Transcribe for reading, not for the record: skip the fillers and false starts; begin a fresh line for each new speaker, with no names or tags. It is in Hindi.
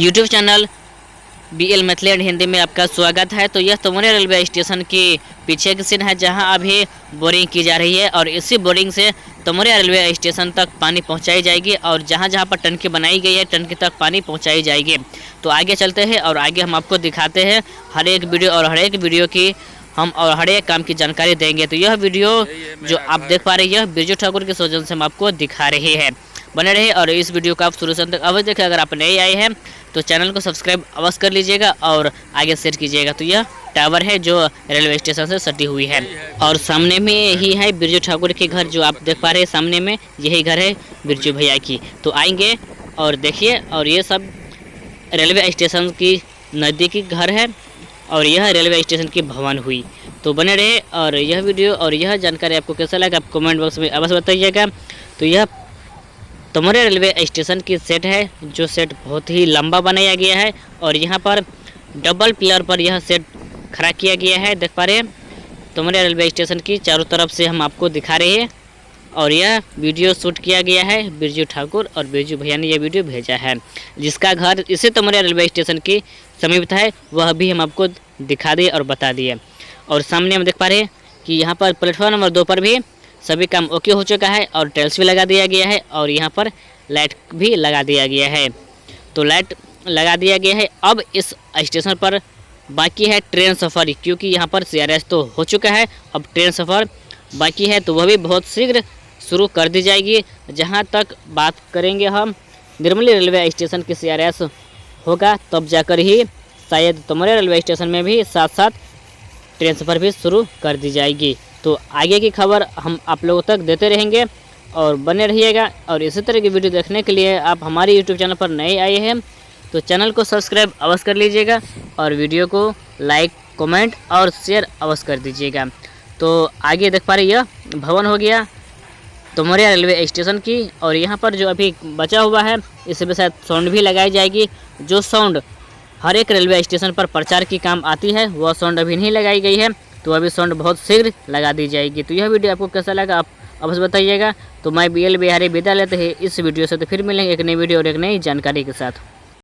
YouTube channel BL Maithili Hindi में आपका स्वागत है। तो यह तमोरी रेलवे स्टेशन की पीछे की सीन है जहां अभी बोरिंग की जा रही है और इसी बोरिंग से तमोरी रेलवे स्टेशन तक पानी पहुंचाई जाएगी और जहां जहां पर टंकी बनाई गई है टंकी तक पानी पहुंचाई जाएगी। तो आगे चलते हैं और आगे हम आपको दिखाते हैं हर एक वीडियो की हम और हर एक काम की जानकारी देंगे। तो यह वीडियो जो आप देख पा रहे हैं यह बिरजू ठाकुर के सौजन्य से हम आपको दिखा रहे हैं। बने रहे और इस वीडियो को आप शुरू से अंत तक अवश्य देखें। अगर आप नए आए हैं तो चैनल को सब्सक्राइब अवश्य कर लीजिएगा और आगे शेयर कीजिएगा। तो यह टावर है जो रेलवे स्टेशन से सटी हुई है और सामने में ही है बिरजू ठाकुर के घर जो आप देख पा रहे हैं। सामने में यही घर है बिरजू भैया की। तो आएंगे और देखिए और ये सब रेलवे स्टेशन की नज़दीकी घर है और यह रेलवे स्टेशन की भवन हुई। तो बने रहे और यह वीडियो और यह जानकारी आपको कैसा लगा आप कमेंट बॉक्स में अवश्य बताइएगा। तो यह तमोरी रेलवे स्टेशन की सेट है जो सेट बहुत ही लंबा बनाया गया है और यहाँ पर डबल पिलर पर यह सेट खड़ा किया गया है। देख पा रहे हैं तमोरी रेलवे स्टेशन की चारों तरफ से हम आपको दिखा रहे हैं और यह वीडियो शूट किया गया है बिरजू ठाकुर और बिरजू भैया ने यह वीडियो भेजा है। जिसका घर इसी तमोरी रेलवे स्टेशन की समीपता है वह भी हम आपको दिखा दिए और बता दिए। और सामने हम देख पा रहे हैं कि यहाँ पर प्लेटफॉर्म नंबर 2 पर भी सभी काम ओके हो चुका है और टाइल्स भी लगा दिया गया है और यहाँ पर लाइट भी लगा दिया गया है। तो लाइट लगा दिया गया है। अब इस स्टेशन पर बाकी है ट्रेन सफ़र, क्योंकि यहाँ पर CRS तो हो चुका है, अब ट्रेन सफ़र बाकी है तो वह भी बहुत शीघ्र शुरू कर दी जाएगी। जहाँ तक बात करेंगे हम निर्मली रेलवे स्टेशन की CRS होगा तब जाकर ही शायद तमोरी रेलवे स्टेशन में भी साथ साथ ट्रेन सफ़र भी शुरू कर दी जाएगी। तो आगे की खबर हम आप लोगों तक देते रहेंगे और बने रहिएगा। और इसी तरह की वीडियो देखने के लिए आप हमारे YouTube चैनल पर नए आए हैं तो चैनल को सब्सक्राइब अवश्य कर लीजिएगा और वीडियो को लाइक कमेंट और शेयर अवश्य कर दीजिएगा। तो आगे देख पा रहे यह भवन हो गया तमोरी रेलवे स्टेशन की और यहाँ पर जो अभी बचा हुआ है इसमें शायद साउंड भी लगाई जाएगी। जो साउंड हर एक रेलवे स्टेशन पर प्रचार की काम आती है वह साउंड अभी नहीं लगाई गई है, तो अभी साउंड बहुत शीघ्र लगा दी जाएगी। तो यह वीडियो आपको कैसा लगा आप अवश्य बताइएगा। तो मैं BL बिहारी विदा लेते हैं इस वीडियो से। तो फिर मिलेंगे एक नई वीडियो और एक नई जानकारी के साथ।